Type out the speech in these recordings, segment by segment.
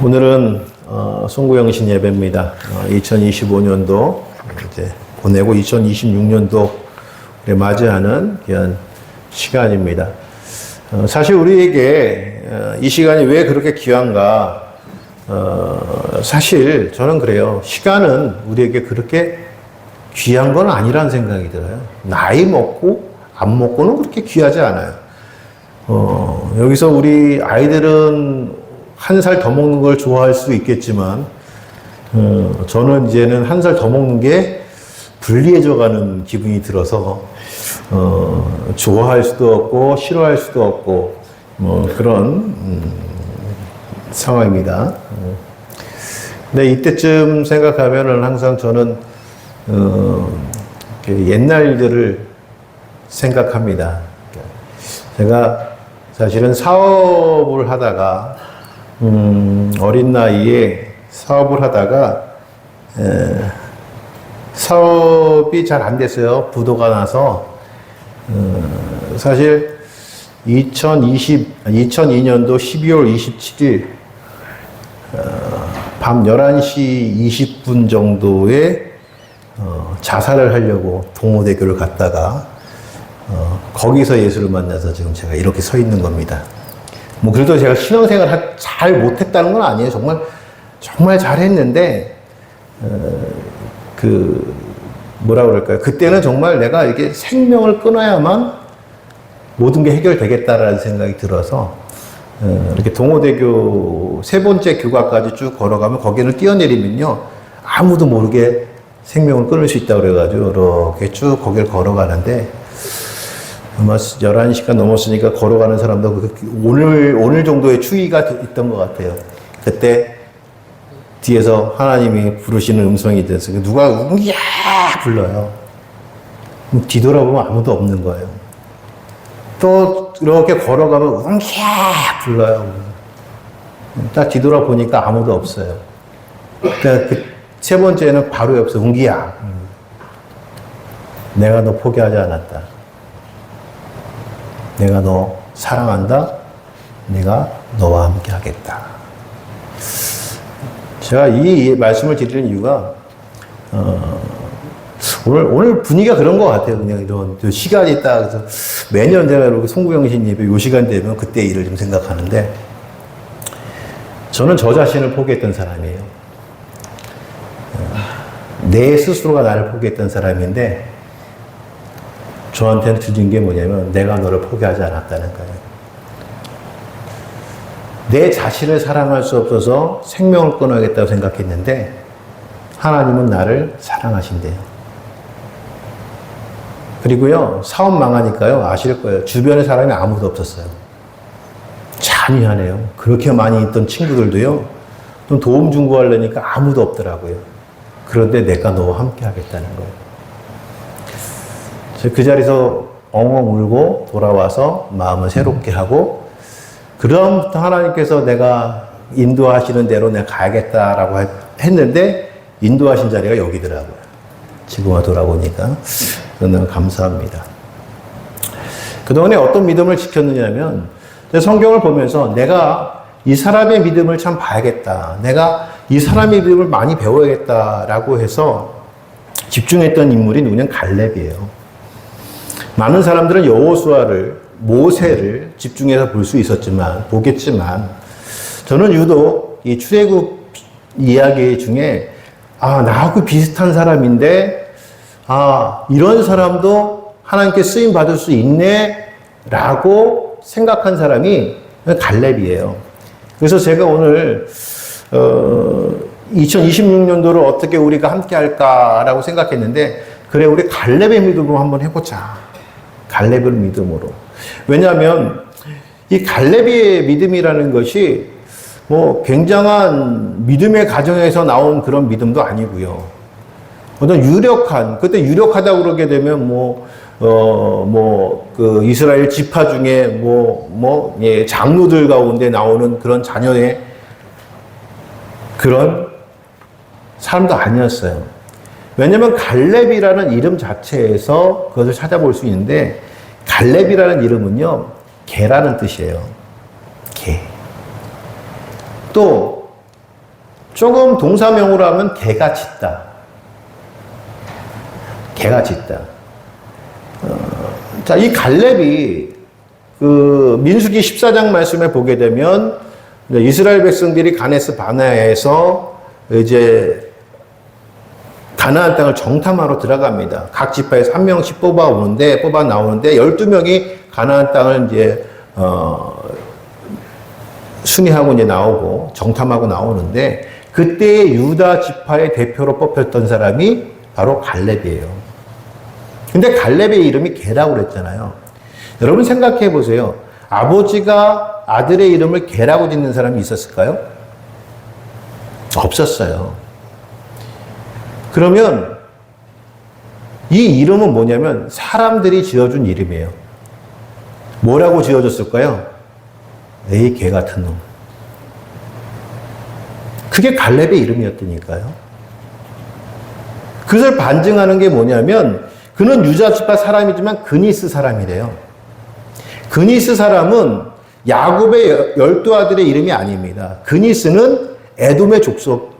오늘은 송구영신 예배입니다. 2025년도 이제 보내고 2026년도 맞이하는 귀한 시간입니다. 사실 우리에게 이 시간이 왜 그렇게 귀한가? 사실 저는 그래요. 시간은 우리에게 그렇게 귀한 건 아니라는 생각이 들어요. 나이 먹고 안 먹고는 그렇게 귀하지 않아요. 여기서 우리 아이들은 한 살 더 먹는 걸 좋아할 수 있겠지만, 저는 이제는 한 살 더 먹는 게 불리해져 가는 기분이 들어서, 좋아할 수도 없고, 싫어할 수도 없고, 그런, 상황입니다. 근데 이때쯤 생각하면은 항상 저는, 옛날 일들을 생각합니다. 제가 사실은 사업을 하다가, 어린 나이에 사업을 하다가, 사업이 잘 안 됐어요. 부도가 나서. 사실 2002년도 12월 27일, 밤 11시 20분 정도에, 자살을 하려고 동호대교를 갔다가, 거기서 예수를 만나서 지금 제가 이렇게 서 있는 겁니다. 뭐 그래도 제가 신앙생활 잘 못했다는 건 아니에요. 정말 잘했는데 뭐라 그럴까요? 그때는 정말 내가 이게 생명을 끊어야만 모든 게 해결되겠다라는 생각이 들어서 이렇게 동호대교 세 번째 교각까지 쭉 걸어가면 거기를 뛰어내리면요 아무도 모르게 생명을 끊을 수 있다고 그래가지고 이렇게 쭉 거기를 걸어가는데. 아마 11시간 넘었으니까 걸어가는 사람도 오늘 정도의 추위가 있던 것 같아요. 그때 뒤에서 하나님이 부르시는 음성이 들어서 누가 웅기야 불러요. 뒤돌아보면 아무도 없는 거예요. 또 이렇게 걸어가면 웅기야 불러요. 딱 뒤돌아보니까 아무도 없어요. 그러니까 그 세 번째는 바로 옆에서 웅기야. 내가 너 포기하지 않았다. 내가 너 사랑한다. 내가 너와 함께 하겠다. 제가 이 말씀을 드리는 이유가, 오늘 분위기가 그런 것 같아요. 그냥 이런 시간이 딱, 그래서 매년 제가 이렇게 송구영신 예배 요 시간 되면 그때 일을 좀 생각하는데, 저는 저 자신을 포기했던 사람이에요. 내 스스로가 나를 포기했던 사람인데, 저한테는 들린 게 뭐냐면 내가 너를 포기하지 않았다는 거예요. 내 자신을 사랑할 수 없어서 생명을 끊어야겠다고 생각했는데 하나님은 나를 사랑하신대요. 그리고요 사업 망하니까요 아실 거예요. 주변에 사람이 아무도 없었어요. 참 미안해요. 그렇게 많이 있던 친구들도요 또 도움 중구하려니까 아무도 없더라고요. 그런데 내가 너와 함께 하겠다는 거예요. 그 자리에서 엉엉 울고 돌아와서 마음을 새롭게 하고 그다음부터 하나님께서 내가 인도하시는 대로 내가 가야겠다라고 했는데 인도하신 자리가 여기더라고요. 지금 돌아보니까 너무 감사합니다. 그동안에 어떤 믿음을 지켰느냐면 성경을 보면서 내가 이 사람의 믿음을 참 봐야겠다. 내가 이 사람의 믿음을 많이 배워야겠다라고 해서 집중했던 인물이 누구냐면 갈렙이에요. 많은 사람들은 여호수아를, 모세를 집중해서 볼 수 보겠지만, 저는 유독 이 출애굽 이야기 중에, 나하고 비슷한 사람인데, 이런 사람도 하나님께 쓰임 받을 수 있네, 라고 생각한 사람이 갈렙이에요. 그래서 제가 오늘, 2026년도를 어떻게 우리가 함께 할까라고 생각했는데, 그래, 우리 갈렙의 믿음으로 한번 해보자. 갈렙을 믿음으로. 왜냐하면 이 갈렙의 믿음이라는 것이 뭐 굉장한 믿음의 가정에서 나온 그런 믿음도 아니고요. 어떤 그때 유력하다고 그러게 되면 그 이스라엘 지파 중에 장로들 가운데 나오는 그런 자녀의 그런 사람도 아니었어요. 왜냐면 갈렙이라는 이름 자체에서 그것을 찾아볼 수 있는데 갈렙이라는 이름은요 개라는 뜻이에요. 개. 또 조금 동사명으로 하면 개가 짖다. 개가 짖다. 자, 이 갈렙이 그 민수기 14장 말씀에 보게 되면 이스라엘 백성들이 가데스 바네아에서 이제 가나안 땅을 정탐하러 들어갑니다. 각 지파에서 한 명씩 뽑아 나오는데 12명이 가나안 땅을 이제 순회하고 이제 나오고 정탐하고 나오는데 그때 유다 지파의 대표로 뽑혔던 사람이 바로 갈렙이에요. 근데 갈렙의 이름이 게라고 그랬잖아요. 여러분 생각해 보세요. 아버지가 아들의 이름을 게라고 짓는 사람이 있었을까요? 없었어요. 그러면 이 이름은 뭐냐면 사람들이 지어준 이름이에요. 뭐라고 지어줬을까요? 에이, 개 같은 놈. 그게 갈렙의 이름이었다니까요. 그것을 반증하는 게 뭐냐면 그는 유다 지파 사람이지만 그니스 사람이래요. 그니스 사람은 야곱의 12아들의 이름이 아닙니다. 그니스는 에돔의 족속,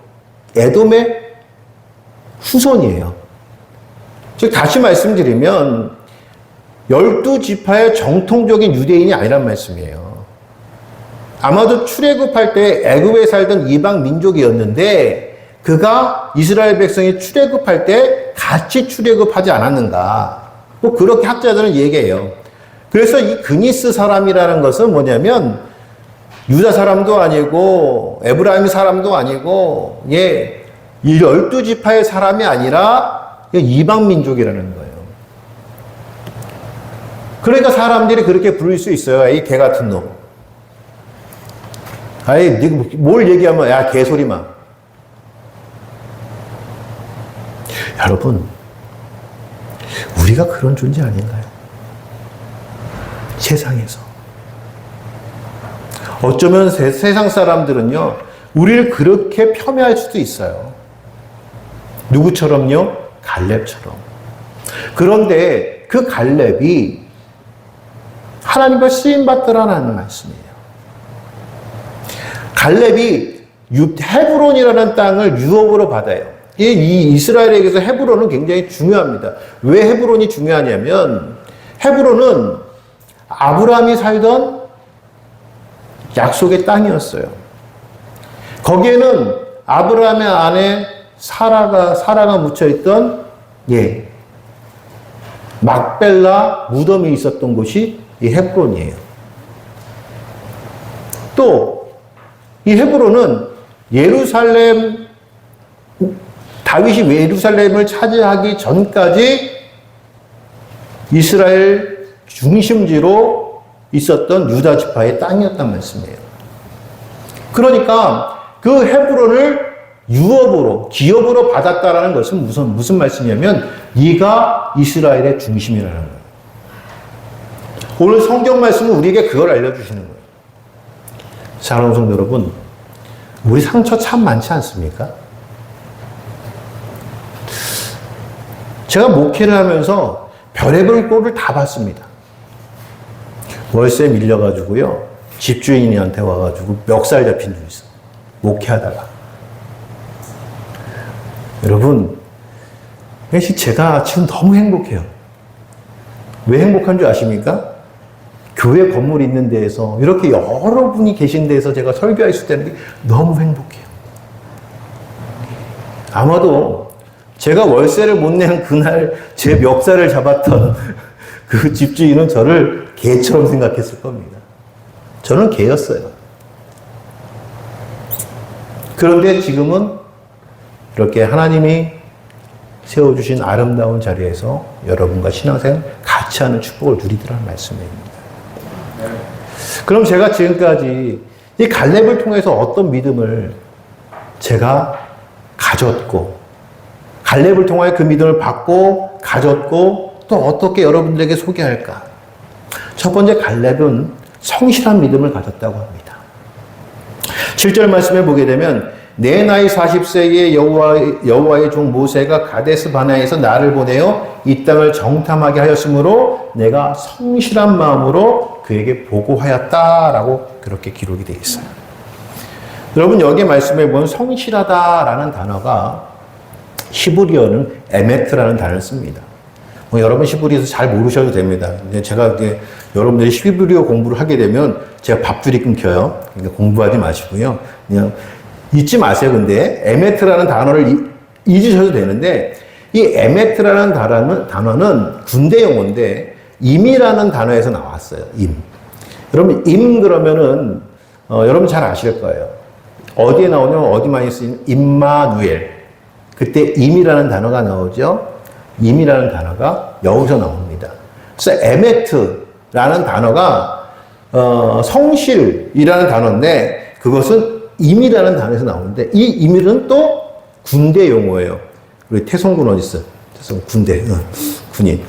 에돔의 후손이에요. 즉 다시 말씀드리면 12지파의 정통적인 유대인이 아니란 말씀이에요. 아마도 출애굽할 때 애굽에 살던 이방 민족이었는데 그가 이스라엘 백성이 출애굽할 때 같이 출애굽하지 않았는가. 또 그렇게 학자들은 얘기해요. 그래서 이 그니스 사람이라는 것은 뭐냐면 유다 사람도 아니고 에브라임 사람도 아니고 이 12지파의 사람이 아니라 이방 민족이라는 거예요. 그러니까 사람들이 그렇게 부를 수 있어요. 이 개 같은 놈. 아이, 뭘 얘기하면, 야, 개소리만. 여러분, 우리가 그런 존재 아닌가요? 세상에서. 어쩌면 세상 사람들은요, 우리를 그렇게 폄훼할 수도 있어요. 누구처럼요? 갈렙처럼. 그런데 그 갈렙이 하나님과 쓰임받더라는 말씀이에요. 갈렙이 헤브론이라는 땅을 유업으로 받아요. 이 이스라엘에게서 헤브론은 굉장히 중요합니다. 왜 헤브론이 중요하냐면 헤브론은 아브라함이 살던 약속의 땅이었어요. 거기에는 아브라함의 아내 사라가 묻혀있던 막벨라 무덤이 있었던 곳이 이 헤브론이에요. 또 이 헤브론은 다윗이 예루살렘을 차지하기 전까지 이스라엘 중심지로 있었던 유다 지파의 땅이었단 말씀이에요. 그러니까 그 헤브론을 유업으로, 기업으로 받았다라는 것은 무슨 말씀이냐면 네가 이스라엘의 중심이라는 거예요. 오늘 성경 말씀은 우리에게 그걸 알려주시는 거예요. 사랑하는 성도 여러분, 우리 상처 참 많지 않습니까? 제가 목회를 하면서 별의별 꼴을 다 봤습니다. 월세 밀려가지고요, 집주인한테 와가지고 멱살 잡힌 줄 있어. 목회하다가. 여러분, 제가 지금 너무 행복해요. 왜 행복한 줄 아십니까? 교회 건물이 있는 데에서 이렇게 여러분이 계신 데에서 제가 설교할 수 있다는 게 너무 행복해요. 아마도 제가 월세를 못 낸 그날 제 멱살을 잡았던 그 집주인은 저를 개처럼 생각했을 겁니다. 저는 개였어요. 그런데 지금은 이렇게 하나님이 세워주신 아름다운 자리에서 여러분과 신앙생활 같이 하는 축복을 누리더라는 말씀입니다. 그럼 제가 지금까지 이 갈렙을 통해서 어떤 믿음을 제가 가졌고, 갈렙을 통하여 그 믿음을 받고 가졌고 또 어떻게 여러분들에게 소개할까? 첫 번째, 갈렙은 성실한 믿음을 가졌다고 합니다. 7절 말씀에 보게 되면 내 나이 40세에 여호와의 종 모세가 가데스 바네아에서 나를 보내어 이 땅을 정탐하게 하였으므로 내가 성실한 마음으로 그에게 보고하였다라고 그렇게 기록이 되어 있어요. 여러분 여기 말씀해 보면 성실하다라는 단어가 히브리어는 에메트라는 단어를 씁니다. 뭐 여러분 히브리어에서 잘 모르셔도 됩니다. 제가 여러분들이 히브리어 공부를 하게 되면 제가 밥줄이 끊겨요. 그러니까 공부하지 마시고요. 그냥 잊지 마세요. 근데 에메트라는 단어를 잊으셔도 되는데 이 에메트라는 단어는 군대 용어인데 임이라는 단어에서 나왔어요. 임. 여러분 임 그러면은 여러분 잘 아실 거예요. 어디에 나오냐면 어디 많이 쓰이는 임마누엘. 그때 임이라는 단어가 나오죠. 임이라는 단어가 여기서 나옵니다. 그래서 에메트라는 단어가 성실이라는 단어인데 그것은 임이라는 단어에서 나오는데 이 임은 또 군대 용어예요. 우리 태성군 어디 있어? 태성군 군대 군인.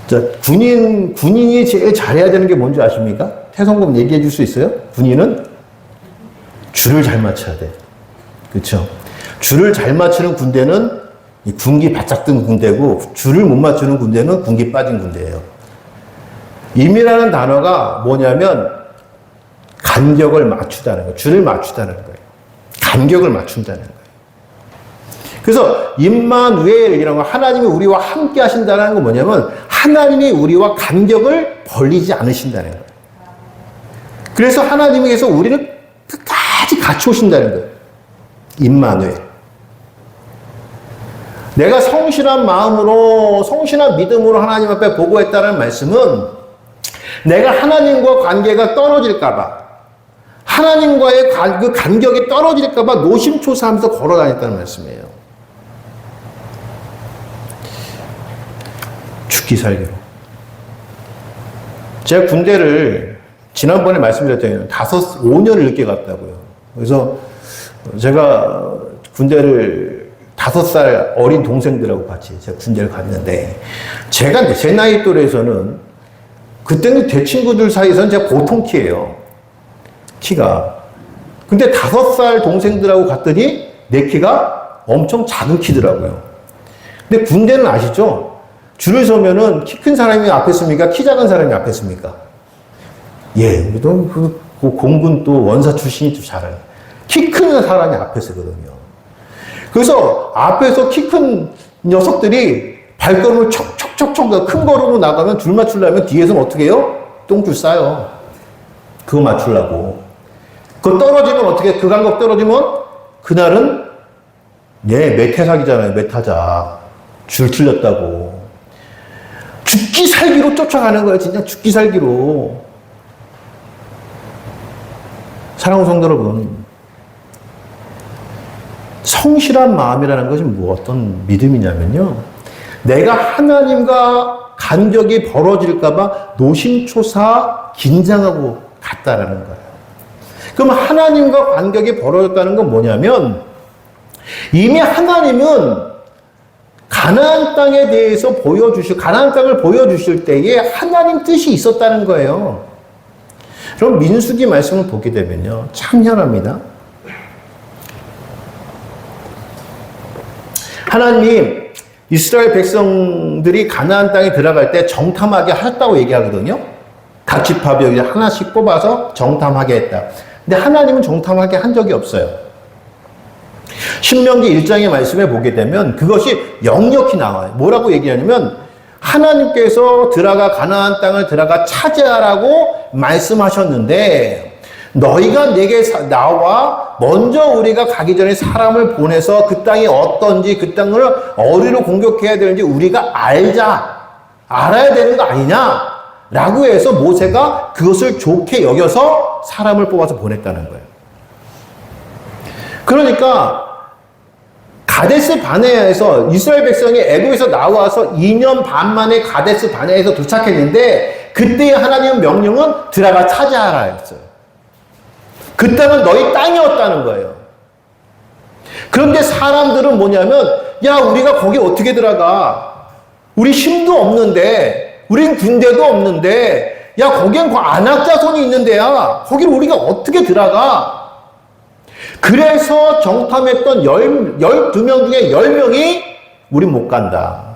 자, 군인이 제일 잘해야 되는 게 뭔지 아십니까? 태성군 얘기해 줄 수 있어요? 군인은 줄을 잘 맞춰야 돼. 그렇죠? 줄을 잘 맞추는 군대는 군기 바짝 든 군대고 줄을 못 맞추는 군대는 군기 빠진 군대예요. 임이라는 단어가 뭐냐면 간격을 맞추다는 거예요. 줄을 맞추다는 거예요. 간격을 맞춘다는 거예요. 그래서 임마누엘이라는 거 하나님이 우리와 함께 하신다는 건 뭐냐면 하나님이 우리와 간격을 벌리지 않으신다는 거예요. 그래서 하나님께서 우리를 끝까지 같이 오신다는 거예요. 임마누엘. 내가 성실한 마음으로 성실한 믿음으로 하나님 앞에 보고했다는 말씀은 내가 하나님과 관계가 떨어질까 봐 하나님과의 그 간격이 떨어질까 봐 노심초사하면서 걸어다녔다는 말씀이에요. 죽기 살기로. 제가 군대를 지난번에 말씀드렸잖아요. 5년을 늦게 갔다고요. 그래서 제가 군대를 5살 어린 동생들하고 같이 제가 군대를 갔는데 제가 제 나이 또래에서는 그때는 제 친구들 사이에서는 제가 보통 키예요. 키가. 근데 5살 동생들하고 갔더니 내 키가 엄청 작은 키더라고요. 근데 군대는 아시죠? 줄을 서면은 키 큰 사람이 앞에 씁니까? 키 작은 사람이 앞에 씁니까? 예, 우리도 그 공군 또 원사 출신이 좀 잘 알아요. 키 큰 사람이 앞에 서거든요. 그래서 앞에서 키 큰 녀석들이 발걸음을 척척척척 큰 걸음으로 나가면 줄 맞추려면 뒤에서는 어떻게 해요? 똥줄 싸요. 그거 맞추려고. 그거 떨어지면 어떻게, 그 간격 떨어지면 그날은 메타작이잖아요. 메타작. 줄 틀렸다고. 죽기 살기로 쫓아가는 거예요. 진짜 죽기 살기로. 사랑하는 성도 여러분. 성실한 마음이라는 것이 어떤 믿음이냐면요. 내가 하나님과 간격이 벌어질까봐 노심초사 긴장하고 갔다라는 거예요. 그럼 하나님과 간격이 벌어졌다는 건 뭐냐면 이미 하나님은 가나안 땅에 대해서 가나안 땅을 보여주실 때에 하나님 뜻이 있었다는 거예요. 그럼 민수기 말씀을 보게 되면요. 참 희한합니다. 하나님, 이스라엘 백성들이 가나안 땅에 들어갈 때 정탐하게 하셨다고 얘기하거든요. 각 지파별이 하나씩 뽑아서 정탐하게 했다. 근데 하나님은 정탐하게 한 적이 없어요. 신명기 1장의 말씀에 보게 되면 그것이 역력히 나와요. 뭐라고 얘기하냐면 하나님께서 가나안 땅을 들어가 차지하라고 말씀하셨는데 너희가 내게 나와 먼저 우리가 가기 전에 사람을 보내서 그 땅이 어떤지 그 땅을 어디로 공격해야 되는지 우리가 알아야 되는 거 아니냐 라고 해서 모세가 그것을 좋게 여겨서 사람을 뽑아서 보냈다는 거예요. 그러니까 가데스 바네아에서 이스라엘 백성이 애굽에서 나와서 2년 반 만에 가데스 바네아에서 도착했는데 그때 하나님의 명령은 들어가 차지하라 했어요. 그 땅은 너희 땅이었다는 거예요. 그런데 사람들은 뭐냐면 야 우리가 거기 어떻게 들어가? 우리 힘도 없는데 우린 군대도 없는데 야 거긴 안악 자손이 있는 데야. 거기를 우리가 어떻게 들어가? 그래서 정탐했던 12명 중에 10명이 우린 못 간다.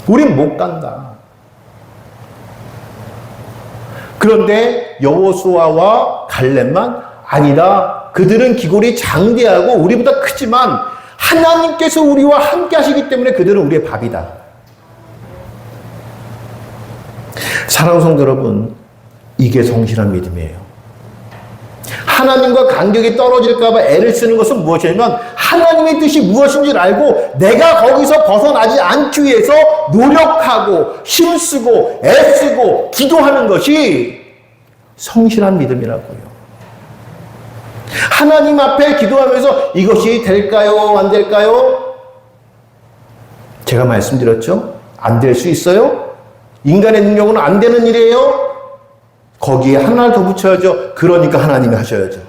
우린 못 간다. 그런데 여호수아와 갈렙만 아니다. 그들은 기골이 장대하고 우리보다 크지만 하나님께서 우리와 함께 하시기 때문에 그들은 우리의 밥이다. 사랑하는 성도 여러분, 이게 성실한 믿음이에요. 하나님과 간격이 떨어질까봐 애를 쓰는 것은 무엇이냐면 하나님의 뜻이 무엇인지를 알고 내가 거기서 벗어나지 않기 위해서 노력하고 힘쓰고 애쓰고 기도하는 것이 성실한 믿음이라고요. 하나님 앞에 기도하면서 이것이 될까요? 안 될까요? 제가 말씀드렸죠? 안 될 수 있어요? 인간의 능력으로는 안 되는 일이에요? 거기에 하나를 더 붙여야죠. 그러니까 하나님이 하셔야죠.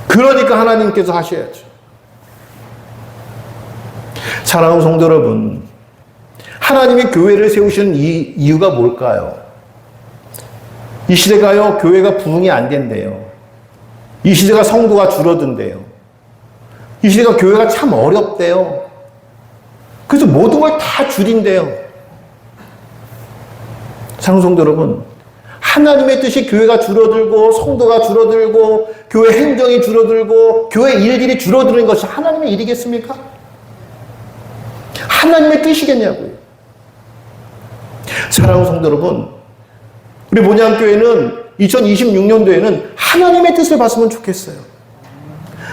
그러니까 하나님께서 하셔야죠. 사랑하는 성도 여러분, 하나님이 교회를 세우시는 이유가 뭘까요? 이 시대가요, 교회가 부흥이 안 된대요. 이 시대가 성도가 줄어든대요. 이 시대가 교회가 참 어렵대요. 그래서 모든 걸 다 줄인대요. 사랑하는 성도 여러분, 하나님의 뜻이 교회가 줄어들고 성도가 줄어들고 교회 행정이 줄어들고 교회 일들이 줄어드는 것이 하나님의 일이겠습니까? 하나님의 뜻이겠냐고요. 사랑하는 성도 여러분, 우리 모양교회는 2026년도에는 하나님의 뜻을 봤으면 좋겠어요.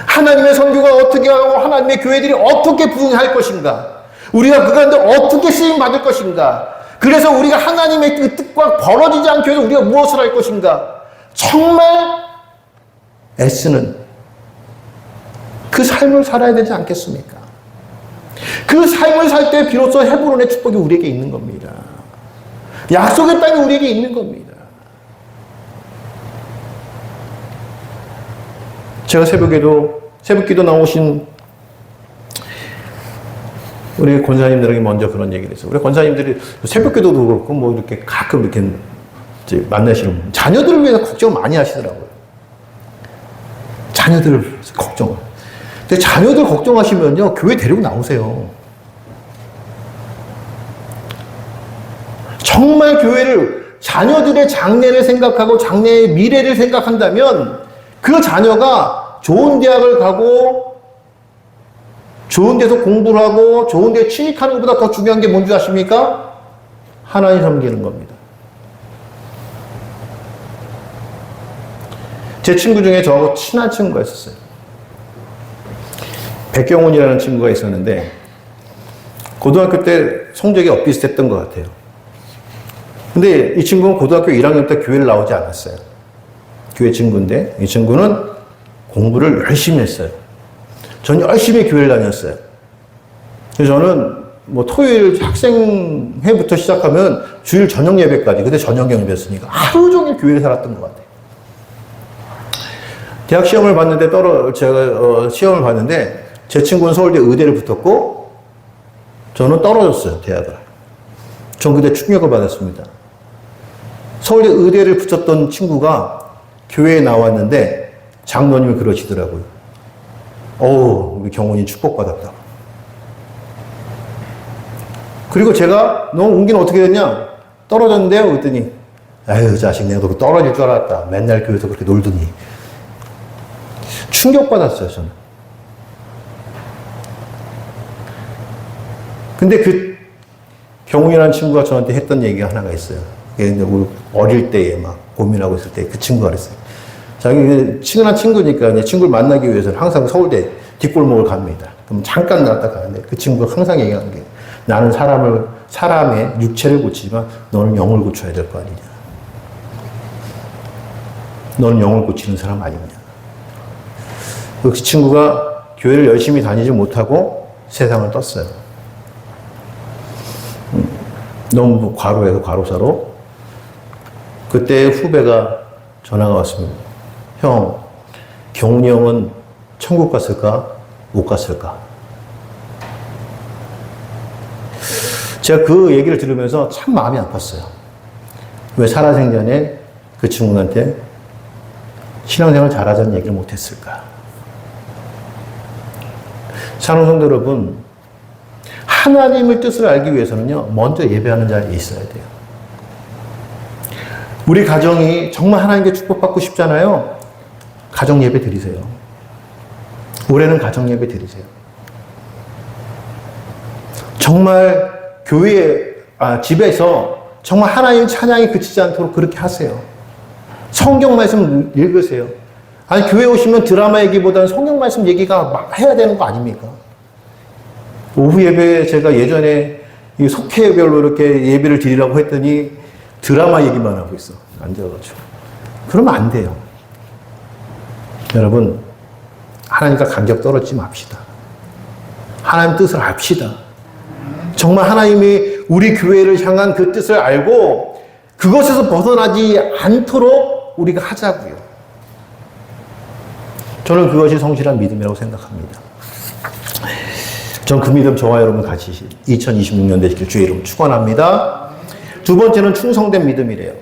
하나님의 선교가 어떻게 하고 하나님의 교회들이 어떻게 부흥할 것인가, 우리가 그 가운데 어떻게 쓰임 받을 것인가, 그래서 우리가 하나님의 그 뜻과 벌어지지 않게 해서 우리가 무엇을 할 것인가, 정말 애쓰는 그 삶을 살아야 되지 않겠습니까? 그 삶을 살 때 비로소 헤브론의 축복이 우리에게 있는 겁니다. 약속의 땅이 우리에게 있는 겁니다. 제가 새벽기도 나오신 우리 권사님들에게 먼저 그런 얘기를 했어요. 우리 권사님들이 새벽기도도 그렇고 뭐 이렇게 가끔 이렇게 이제 만나시는 자녀들을 위해서 걱정을 많이 하시더라고요. 자녀들을 위해서 걱정을. 근데 자녀들 걱정하시면요, 교회 데리고 나오세요. 정말 교회를, 자녀들의 장래를 생각하고 장래의 미래를 생각한다면 그 자녀가 좋은 대학을 가고 좋은 데서 공부를 하고 좋은 데 취직하는 것보다 더 중요한 게 뭔지 아십니까? 하나님 섬기는 겁니다. 제 친구 중에 저하고 친한 친구가 있었어요. 백경훈이라는 친구가 있었는데 고등학교 때 성적이 엇비슷했던 것 같아요. 근데 이 친구는 고등학교 1학년 때 교회를 나오지 않았어요. 교회 친구인데 이 친구는 공부를 열심히 했어요. 전 열심히 교회를 다녔어요. 그래서 저는 뭐 토요일 학생회부터 시작하면 주일 저녁 예배까지, 그때 저녁 예배였으니까 하루 종일 교회를 살았던 것 같아요. 대학 시험을 봤는데 제가 시험을 봤는데 제 친구는 서울대 의대를 붙었고 저는 떨어졌어요, 대학을. 전 그때 충격을 받았습니다. 서울대 의대를 붙였던 친구가 교회에 나왔는데 장로님이 그러시더라고요. 우리 경훈이 축복받았다. 그리고 제가 너 운기는 어떻게 됐냐? 떨어졌는데요? 그랬더니 아유 자식, 내가 너 떨어질 줄 알았다. 맨날 교회에서 그렇게 놀더니. 충격받았어요, 저는. 근데 그 경훈이라는 친구가 저한테 했던 얘기가 하나가 있어요. 우리 어릴 때에 막 고민하고 있을 때 그 친구가 그랬어요. 자기 친한 친구니까 내 친구를 만나기 위해서는 항상 서울대 뒷골목을 갑니다. 그럼 잠깐 나갔다 가는데 그 친구가 항상 얘기하는 게, 나는 사람의 육체를 고치지만 너는 영을 고쳐야 될 거 아니냐. 너는 영을 고치는 사람 아니냐. 그 친구가 교회를 열심히 다니지 못하고 세상을 떴어요. 너무 과로해서 과로사로. 그때 후배가 전화가 왔습니다. 형, 경훈이 형은 천국 갔을까? 못 갔을까? 제가 그 얘기를 들으면서 참 마음이 아팠어요. 왜 살아생전에 그 친구한테 신앙생활 잘하자는 얘기를 못했을까? 사랑하는 성도 여러분, 하나님의 뜻을 알기 위해서는요, 먼저 예배하는 자리에 있어야 돼요. 우리 가정이 정말 하나님께 축복받고 싶잖아요. 가정 예배 드리세요. 올해는 가정 예배 드리세요. 정말 집에서 정말 하나님 찬양이 그치지 않도록 그렇게 하세요. 성경 말씀 읽으세요. 아니, 교회 오시면 드라마 얘기보다는 성경 말씀 얘기가 막 해야 되는 거 아닙니까? 오후 예배에 제가 예전에 이 속회별로 이렇게 예배를 드리라고 했더니 드라마 얘기만 하고 있어. 앉아가지고. 그러면 안 돼요. 여러분, 하나님과 간격 떨어지지 맙시다. 하나님 뜻을 압시다. 정말 하나님이 우리 교회를 향한 그 뜻을 알고 그것에서 벗어나지 않도록 우리가 하자고요. 저는 그것이 성실한 믿음이라고 생각합니다. 전 그 믿음 저와 여러분 같이 2026년 되시길 주의 이름 축원합니다. 두 번째는 충성된 믿음이래요.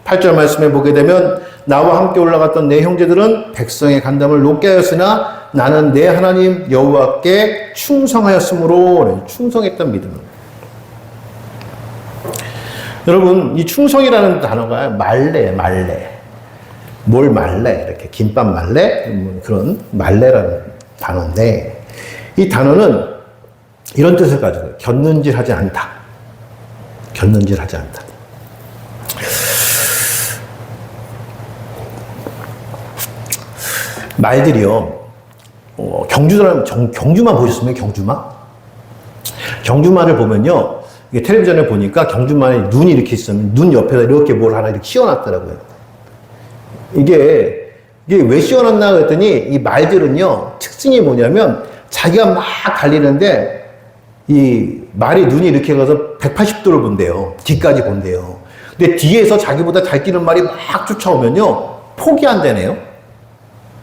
8절 말씀에 보게 되면 나와 함께 올라갔던 내 형제들은 백성의 간담을 높게 하였으나 나는 내 하나님 여호와께 충성하였으므로 충성했던 믿음을. 여러분, 이 충성이라는 단어가 말래. 뭘 말래? 이렇게 김밥 말래? 그런 말래라는 단어인데 이 단어는 이런 뜻을 가지고 곁눈질하지 않다. 곁눈질하지 않다. 말들이요. 경주마 보셨으면 경주마를 보면요. 이게 텔레비전에 보니까 경주마에 눈이 이렇게 있으면 눈 옆에다 이렇게 뭘 하나 이렇게 씌워놨더라고요. 이게 왜 씌워놨나 그랬더니 이 말들은요. 특징이 뭐냐면 자기가 막 달리는데 이 말이 눈이 이렇게 가서 180도를 본대요. 뒤까지 본대요. 근데 뒤에서 자기보다 잘 뛰는 말이 막 쫓아오면요. 포기한대네요.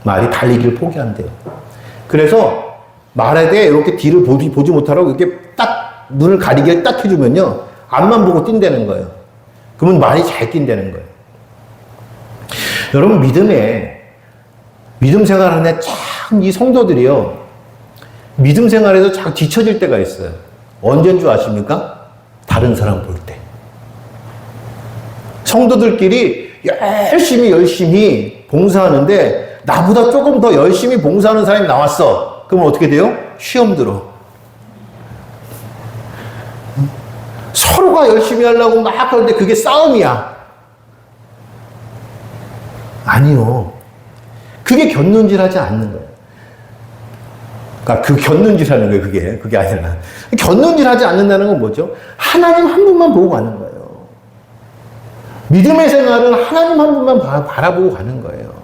말이 달리기를 포기한대요. 그래서 말에 대해 이렇게 뒤를 보지 못하라고 이렇게 딱 눈을 가리게 딱 해주면요. 앞만 보고 뛴다는 거예요. 그러면 말이 잘 뛴다는 거예요. 여러분, 믿음 생활하는 참 이 성도들이요. 믿음 생활에서 참 뒤처질 때가 있어요. 언제인 줄 아십니까? 다른 사람 볼 때. 성도들끼리 열심히 봉사하는데 나보다 조금 더 열심히 봉사하는 사람이 나왔어. 그러면 어떻게 돼요? 시험 들어. 서로가 열심히 하려고 막 하는데 그게 싸움이야. 아니요. 그게 곁눈질하지 않는 거예요. 그러니까 그 곁눈질하는 거예요. 그게 아니라. 곁눈질하지 않는다는 건 뭐죠? 하나님 한 분만 보고 가는 거예요. 믿음의 생활은 하나님 한 분만 바라보고 가는 거예요.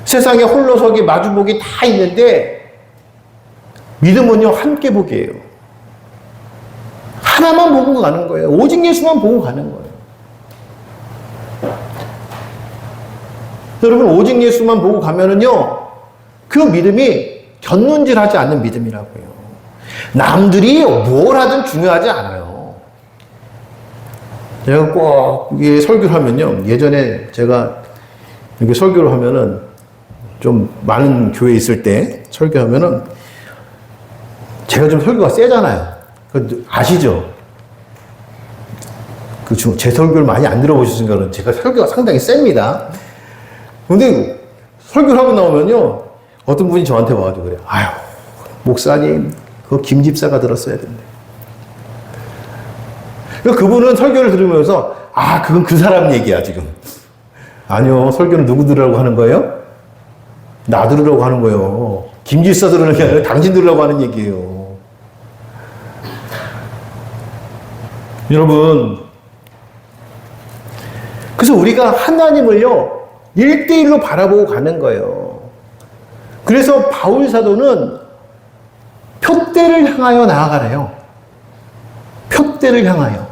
세상에 홀로서기, 마주보기 다 있는데 믿음은요, 함께 보기예요. 하나만 보고 가는 거예요. 오직 예수만 보고 가는 거예요. 여러분, 오직 예수만 보고 가면은요, 그 믿음이 곁눈질하지 않는 믿음이라고요. 남들이 뭘 하든 중요하지 않아요. 제가 꼭 이게 설교를 하면요, 예전에 제가 이렇게 설교를 하면은 좀 많은 교회에 있을 때 설교하면은 제가 좀 설교가 세잖아요. 아시죠? 제 설교를 많이 안 들어보셨으니까 제가 설교가 상당히 셉니다. 근데 설교를 하고 나오면요, 어떤 분이 저한테 와가지고 그래요. 아유, 목사님, 그거 김 집사가 들었어야 된대. 그러니까 그분은 설교를 들으면서, 그건 그 사람 얘기야, 지금. 아니요, 설교는 누구 들으라고 하는 거예요? 나 들으라고 하는 거예요. 김 집사 들으는 게 아니라 당신 들으라고 하는 얘기예요. 여러분, 그래서 우리가 하나님을요, 1대1로 바라보고 가는 거예요. 그래서 바울 사도는 표대를 향하여 나아가래요. 표대를 향하여.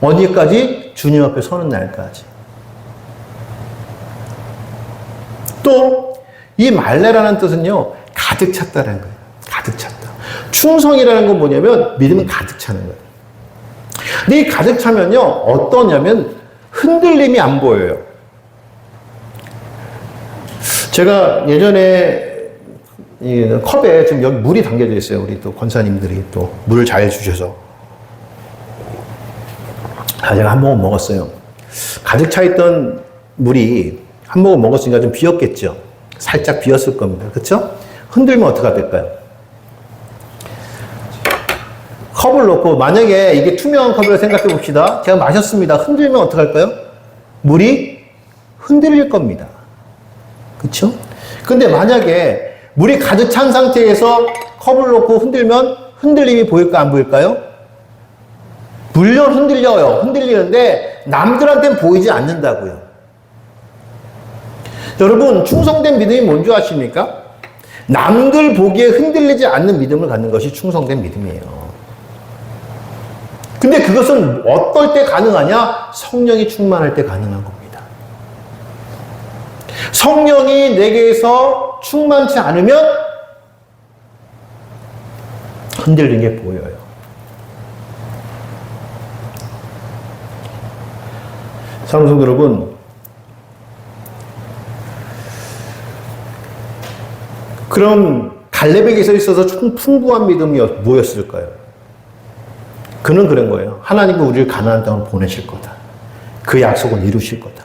어디까지? 주님 앞에 서는 날까지. 또 이 말레라는 뜻은요, 가득 찼다는 거예요. 가득 찼다. 충성이라는 건 뭐냐면 믿음은 가득 차는 거예요. 근데 이 가득 차면요, 어떠냐면 흔들림이 안 보여요. 제가 예전에 이 컵에 지금 여기 물이 담겨져 있어요. 우리 또 권사님들이 또 물을 잘 주셔서. 제가 한 모금 먹었어요. 가득 차 있던 물이 한 모금 먹었으니까 좀 비었겠죠. 살짝 비었을 겁니다. 그렇죠? 흔들면 어떻게 될까요? 컵을 놓고 만약에 이게 투명한 컵이라고 생각해 봅시다. 제가 마셨습니다. 흔들면 어떻게 할까요? 물이 흔들릴 겁니다. 그렇죠? 근데 만약에 물이 가득 찬 상태에서 컵을 놓고 흔들면 흔들림이 보일까 안 보일까요? 물론 흔들려요. 흔들리는데 남들한테는 보이지 않는다고요. 여러분, 충성된 믿음이 뭔지 아십니까? 남들 보기에 흔들리지 않는 믿음을 갖는 것이 충성된 믿음이에요. 근데 그것은 어떨 때 가능하냐? 성령이 충만할 때 가능한 겁니다. 성령이 내게서 충만치 않으면 흔들리는 게 보여요. 사랑하는 여러분, 그럼 갈렙에게서 있어서 풍부한 믿음이 뭐였을까요? 그는 그런 거예요. 하나님은 우리를 가나안 땅으로 보내실 거다. 그 약속은 이루실 거다.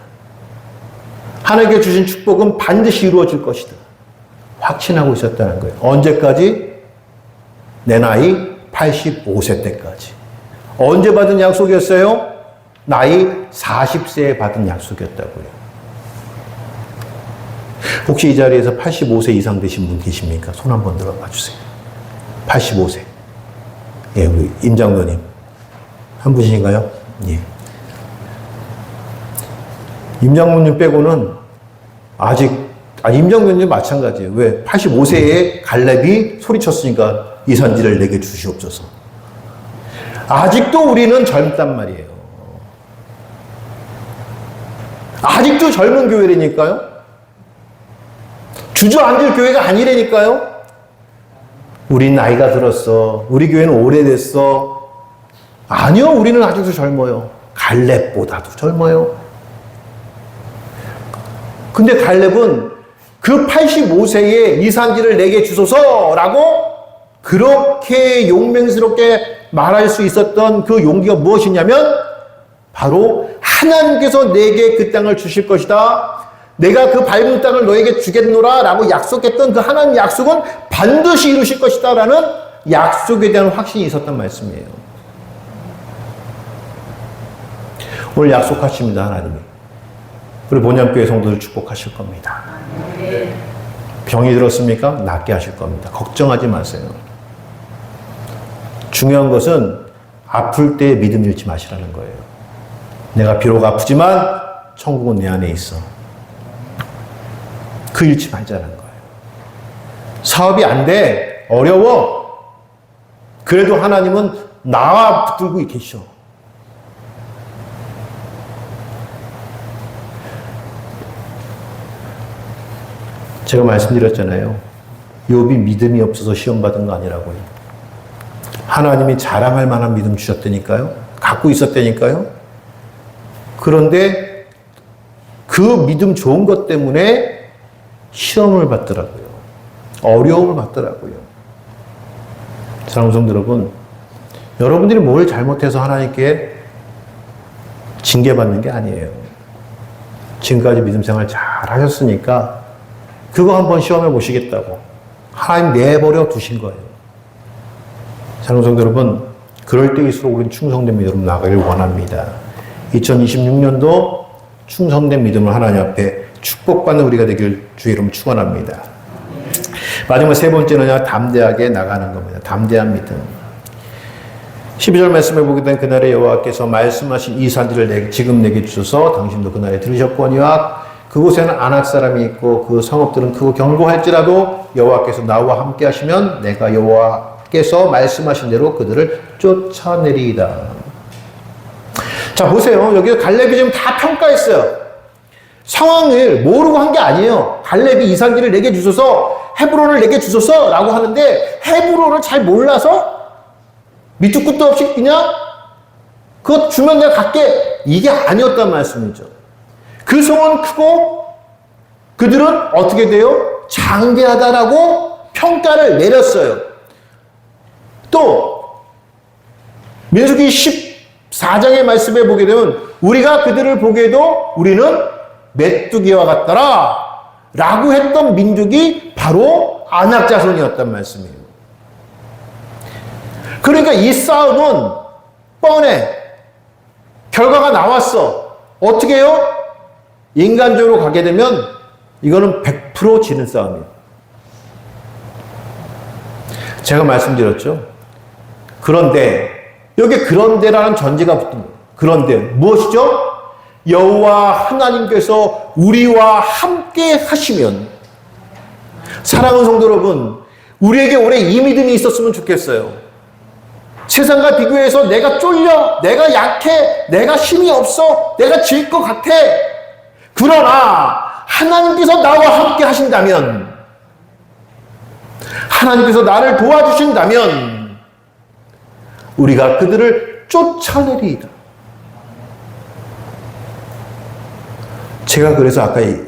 하나님께 주신 축복은 반드시 이루어질 것이다. 확신하고 있었다는 거예요. 언제까지? 내 나이 85세 때까지. 언제 받은 약속이었어요? 나이 40세에 받은 약속이었다고요. 혹시 이 자리에서 85세 이상 되신 분 계십니까? 손 한번 들어봐 주세요. 85세. 예, 우리 임장로님. 한 분이신가요? 예. 임장로님 빼고는 아직, 임장로님 마찬가지예요. 왜? 85세에 갈렙이 소리쳤으니까 이산지를 내게 주시옵소서. 아직도 우리는 젊단 말이에요. 아직도 젊은 교회라니까요. 주저앉을 교회가 아니라니까요. 우린 나이가 들었어. 우리 교회는 오래됐어. 아니요, 우리는 아직도 젊어요. 갈렙보다도 젊어요. 근데 갈렙은 그 85세에 이산지를 내게 주소서라고 그렇게 용맹스럽게 말할 수 있었던 그 용기가 무엇이냐면 바로 하나님께서 내게 그 땅을 주실 것이다. 내가 그 밟은 땅을 너에게 주겠노라 라고 약속했던 그 하나님의 약속은 반드시 이루실 것이다 라는 약속에 대한 확신이 있었단 말씀이에요. 오늘 약속하십니다. 하나님이. 우리 본향교회 성도들 축복하실 겁니다. 병이 들었습니까? 낫게 하실 겁니다. 걱정하지 마세요. 중요한 것은 아플 때 믿음 잃지 마시라는 거예요. 내가 비록 아프지만 천국은 내 안에 있어. 그 잃지 말자는 거예요. 사업이 안 돼. 어려워. 그래도 하나님은 나와 붙들고 계셔. 제가 말씀드렸잖아요. 욥이 믿음이 없어서 시험 받은 거 아니라고요. 하나님이 자랑할 만한 믿음 주셨다니까요. 갖고 있었다니까요. 그런데 그 믿음 좋은 것 때문에 시험을 받더라고요. 어려움을 받더라고요. 사랑하는 성도 여러분, 여러분들이 뭘 잘못해서 하나님께 징계받는 게 아니에요. 지금까지 믿음 생활 잘 하셨으니까 그거 한번 시험해 보시겠다고 하나님 내버려 두신 거예요. 사랑하는 성도 여러분, 그럴 때일수록 우리는 충성된 믿음으로 나가길 원합니다. 2026년도 충성된 믿음을 하나님 앞에 축복받는 우리가 되길 주의 이름 축원합니다. 마지막 세 번째는 담대하게 나가는 겁니다. 담대한 믿음. 12절 말씀에 보게 된 그날에 여호와께서 말씀하신 이 산지를 지금 내게 주셔서 당신도 그날에 들으셨거니와 그곳에는 아낙 사람이 있고 그 성읍들은 크고 견고할지라도 여호와께서 나와 함께 하시면 내가 여호와께서 말씀하신 대로 그들을 쫓아내리이다. 자, 보세요. 여기서 갈렙이 지금 다 평가했어요. 상황을 모르고 한 게 아니에요. 갈렙이 이 산지를 내게 주소서, 헤브론을 내게 주소서 라고 하는데 헤브론을 잘 몰라서 밑도 끝도 없이 그냥 그거 주면 내가 갈게, 이게 아니었단 말씀이죠. 그 성은 크고 그들은 어떻게 돼요? 장대하다라고 평가를 내렸어요. 또 민수기 14장의 말씀에 보게 되면 우리가 그들을 보기에도 우리는 메뚜기와 같더라 라고 했던 민족이 바로 아낙 자손이었단 말씀이에요. 그러니까 이 싸움은 뻔해. 결과가 나왔어. 어떻게 해요? 인간적으로 가게 되면 이거는 100% 지는 싸움이에요. 제가 말씀드렸죠. 그런데 여기 그런데라는 전제가 붙은 거예요. 그런데 무엇이죠? 여호와 하나님께서 우리와 함께 하시면. 사랑하는 성도 여러분, 우리에게 올해 이 믿음이 있었으면 좋겠어요. 세상과 비교해서 내가 쫄려, 내가 약해, 내가 힘이 없어, 내가 질 것 같아. 그러나 하나님께서 나와 함께 하신다면, 하나님께서 나를 도와주신다면 우리가 그들을 쫓아내리이다. 제가 그래서 아까 이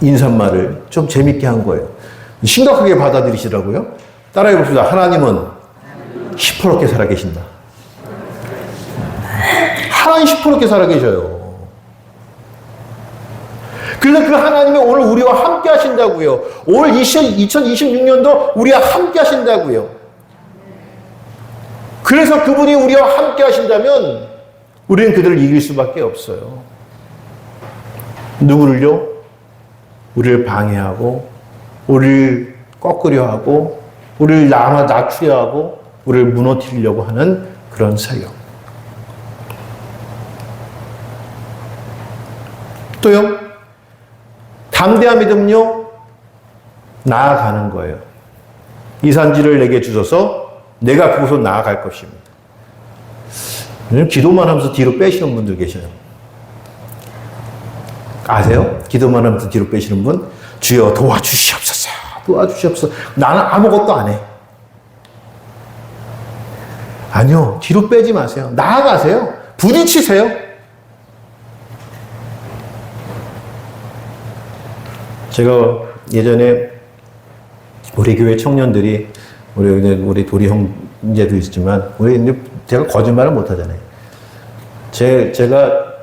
인사말을 좀 재밌게 한 거예요. 심각하게 받아들이시라고요. 따라해 봅시다. 하나님은 시퍼렇게 살아계신다. 하나님 시퍼렇게 살아계셔요. 그래서 그 하나님이 오늘 우리와 함께 하신다고요. 올 2026년도 우리와 함께 하신다고요. 그래서 그분이 우리와 함께 하신다면 우리는 그들을 이길 수밖에 없어요. 누구를요? 우리를 방해하고, 우리를 꺾으려 하고, 우리를 낮추려 하고, 우리를 무너뜨리려고 하는 그런 세력. 또요, 담대한 믿음요, 나아가는 거예요. 이 산지를 내게 주셔서 내가 그곳으로 나아갈 것입니다. 기도만 하면서 뒤로 빼시는 분들 계셔요. 아세요? 기도만 하면서 뒤로 빼시는 분? 주여 도와주시옵소서. 도와주시옵소서. 나는 아무것도 안 해. 아니요. 뒤로 빼지 마세요. 나아가세요. 부딪히세요. 제가 예전에 우리 교회 청년들이 우리 도리 형제도 있지만 제가 거짓말을 못 하잖아요. 제가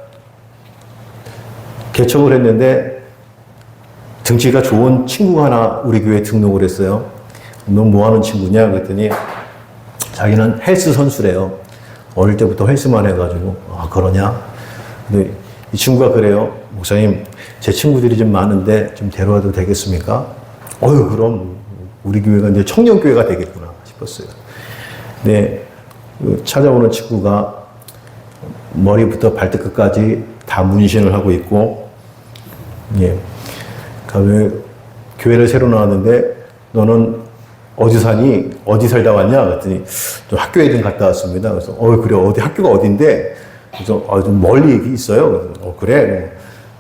개척을 했는데 등치가 좋은 친구가 하나 우리 교회에 등록을 했어요. 너 뭐 하는 친구냐? 그랬더니 자기는 헬스 선수래요. 어릴 때부터 헬스만 해가지고. 아, 그러냐? 근데 이 친구가 그래요. 목사님, 제 친구들이 좀 많은데 좀 데려와도 되겠습니까? 그럼 우리 교회가 이제 청년교회가 되겠구나 싶었어요. 근데 찾아오는 친구가 머리부터 발끝까지 다 문신을 하고 있고, 예. 교회를 새로 나왔는데, 너는 어디 사니? 어디 살다 왔냐? 그랬더니, 좀 학교에 좀 갔다 왔습니다. 그래서, 그래, 학교가 어딘데? 그래서, 좀 멀리 있어요. 그래서, 그래.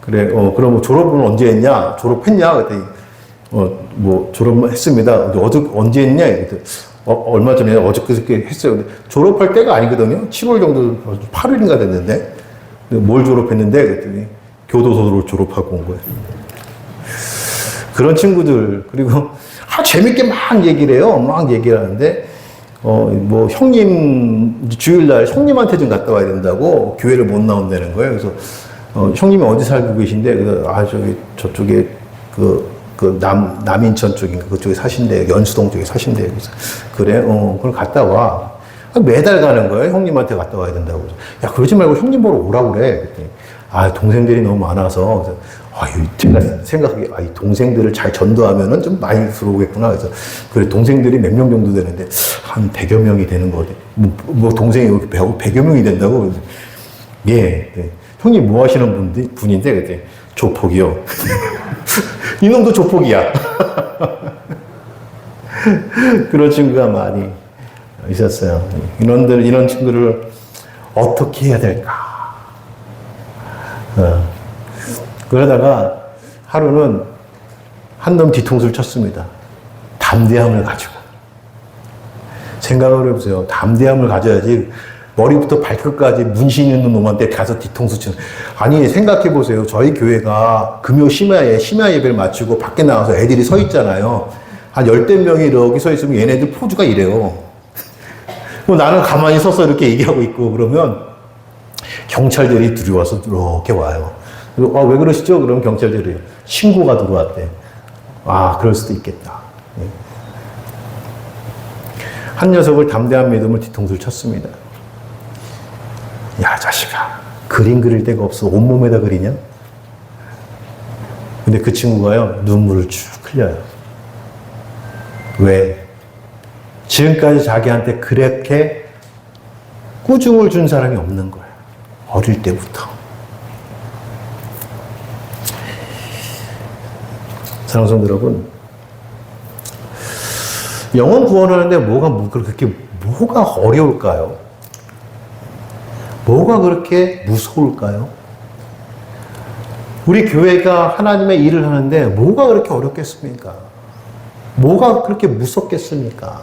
그래, 그럼 졸업은 언제 했냐? 졸업했냐? 그랬더니, 졸업했습니다. 언제 했냐? 그랬더니, 얼마 전에 어저께 했어요. 근데 졸업할 때가 아니거든요. 7월 정도, 8월인가 됐는데, 뭘 졸업했는데? 그랬더니, 교도소를 졸업하고 온 거예요. 그런 친구들, 그리고, 재밌게 막 얘기를 해요. 막 얘기를 하는데, 형님, 주일날 형님한테 좀 갔다 와야 된다고 교회를 못 나온다는 거예요. 그래서, 형님이 어디 살고 계신데, 그래서, 저쪽에, 남인천 쪽인가, 그쪽에 사신대, 연수동 쪽에 사신대. 그래서, 그래, 그걸 갔다 와. 매달 가는 거예요. 형님한테 갔다 와야 된다고. 야, 그러지 말고 형님 보러 오라고 그래. 그랬더니, 동생들이 너무 많아서. 제가 생각하기에, 이 동생들을 잘 전도하면은 좀 많이 들어오겠구나. 그래서, 그래, 동생들이 몇 명 정도 되는데, 한 100여 명이 되는 거지. 동생이 이렇게 100여 명이 된다고. 그래서, 예. 네. 형님 뭐 하시는 분인데, 그랬더니, 조폭이요. 이놈도 조폭이야. 그런 친구가 많이 있었어요. 이런 친구를 어떻게 해야 될까? 그러다가 하루는 한 놈 뒤통수를 쳤습니다. 담대함을 가지고. 생각을 해보세요. 담대함을 가져야지 머리부터 발끝까지 문신 있는 놈한테 가서 뒤통수 치는. 아니, 생각해보세요. 저희 교회가 금요 심야 예배를 마치고 밖에 나와서 애들이 서 있잖아요. 한 10대 명이 이렇게 서 있으면 얘네들 포즈가 이래요. 나는 가만히 서서 이렇게 얘기하고 있고 그러면 경찰들이 들어와서 이렇게 와요. 그리고 왜 그러시죠? 그러면 경찰들이 신고가 들어왔대. 아, 그럴 수도 있겠다. 한 녀석을 담대한 믿음을 뒤통수를 쳤습니다. 야, 자식아, 그림 그릴 데가 없어. 온몸에다 그리냐? 근데 그 친구가요, 눈물을 쭉 흘려요. 왜? 지금까지 자기한테 그렇게 꾸중을 준 사람이 없는 거예요. 어릴 때부터. 사랑하는 성도 여러분, 영혼 구원하는데 뭐가 어려울까요? 뭐가 그렇게 무서울까요? 우리 교회가 하나님의 일을 하는데 뭐가 그렇게 어렵겠습니까? 뭐가 그렇게 무섭겠습니까?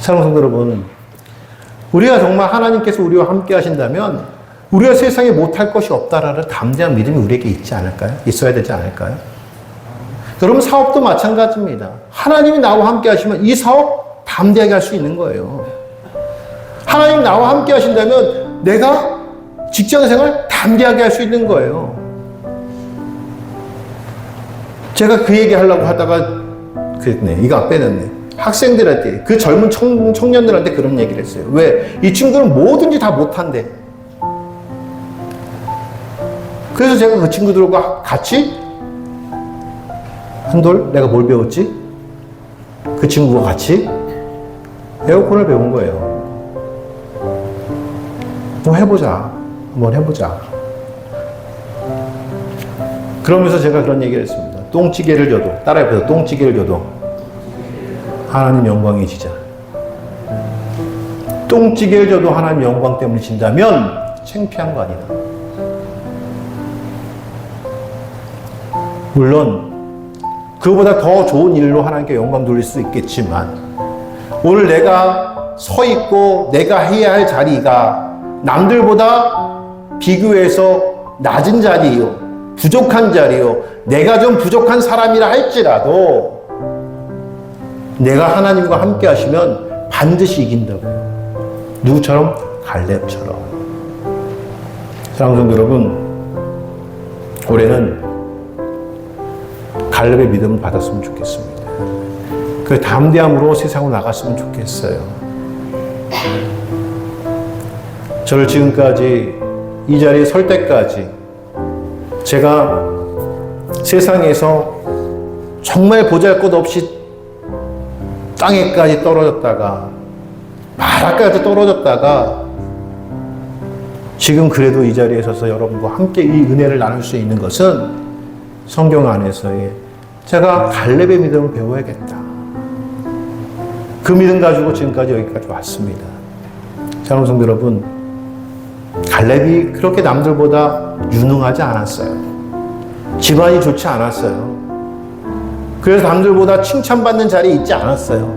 사랑하는 성도 여러분, 우리가 정말 하나님께서 우리와 함께 하신다면 우리가 세상에 못할 것이 없다라는 담대한 믿음이 우리에게 있지 않을까요? 있어야 되지 않을까요? 여러분, 사업도 마찬가지입니다. 하나님이 나와 함께 하시면 이 사업 담대하게 할 수 있는 거예요. 하나님 나와 함께 하신다면 내가 직장생활 담대하게 할 수 있는 거예요. 제가 그 얘기 하려고 하다가 그랬네. 이거 안 빼냈네. 학생들한테, 그 젊은 청년들한테 그런 얘기를 했어요. 왜? 이 친구들은 뭐든지 다 못한대. 그래서 제가 그 친구들과 같이 한돌, 내가 뭘 배웠지? 그 친구와 같이 에어컨을 배운 거예요. 한번 해보자. 그러면서 제가 그런 얘기를 했습니다. 똥찌개를 줘도, 따라해보세요. 똥찌개를 줘도 하나님 영광이 지자. 똥찌개를 줘도 하나님 영광 때문에 진다면 창피한 거 아니다. 물론 그보다 더 좋은 일로 하나님께 영광 돌릴 수 있겠지만, 오늘 내가 서 있고 내가 해야 할 자리가 남들보다 비교해서 낮은 자리요, 부족한 자리요, 내가 좀 부족한 사람이라 할지라도 내가 하나님과 함께 하시면 반드시 이긴다고요. 누구처럼? 갈렙처럼. 사랑하는 성도 여러분, 올해는 갈렙의 믿음을 받았으면 좋겠습니다. 그 담대함으로 세상으로 나갔으면 좋겠어요. 저를 지금까지 이 자리에 설 때까지 제가 세상에서 정말 보잘것없이 땅에까지 떨어졌다가 바닥까지 떨어졌다가 지금 그래도 이 자리에 서서 여러분과 함께 이 은혜를 나눌 수 있는 것은 성경 안에서의 제가 갈렙의 믿음을 배워야겠다. 그 믿음 가지고 지금까지 여기까지 왔습니다. 사랑하는 성도 여러분, 갈렙이 그렇게 남들보다 유능하지 않았어요. 집안이 좋지 않았어요. 그래서 남들보다 칭찬받는 자리에 있지 않았어요.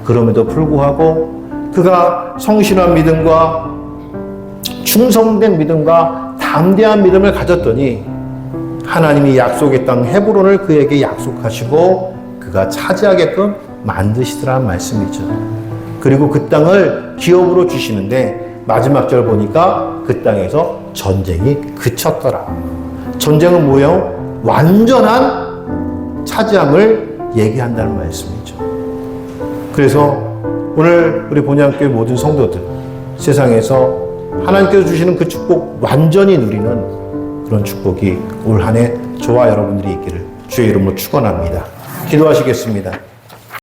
그럼에도 불구하고 그가 성실한 믿음과 충성된 믿음과 담대한 믿음을 가졌더니 하나님이 약속의 땅 헤브론을 그에게 약속하시고 그가 차지하게끔 만드시더라는 말씀이죠. 그리고 그 땅을 기업으로 주시는데 마지막 절 보니까 그 땅에서 전쟁이 그쳤더라. 전쟁은 뭐예요? 완전한 차지함을 얘기한다는 말씀이죠. 그래서 오늘 우리 본향교회 모든 성도들, 세상에서 하나님께서 주시는 그 축복 완전히 누리는 그런 축복이 올 한 해 저와 여러분들이 있기를 주의 이름으로 축원합니다. 기도하시겠습니다.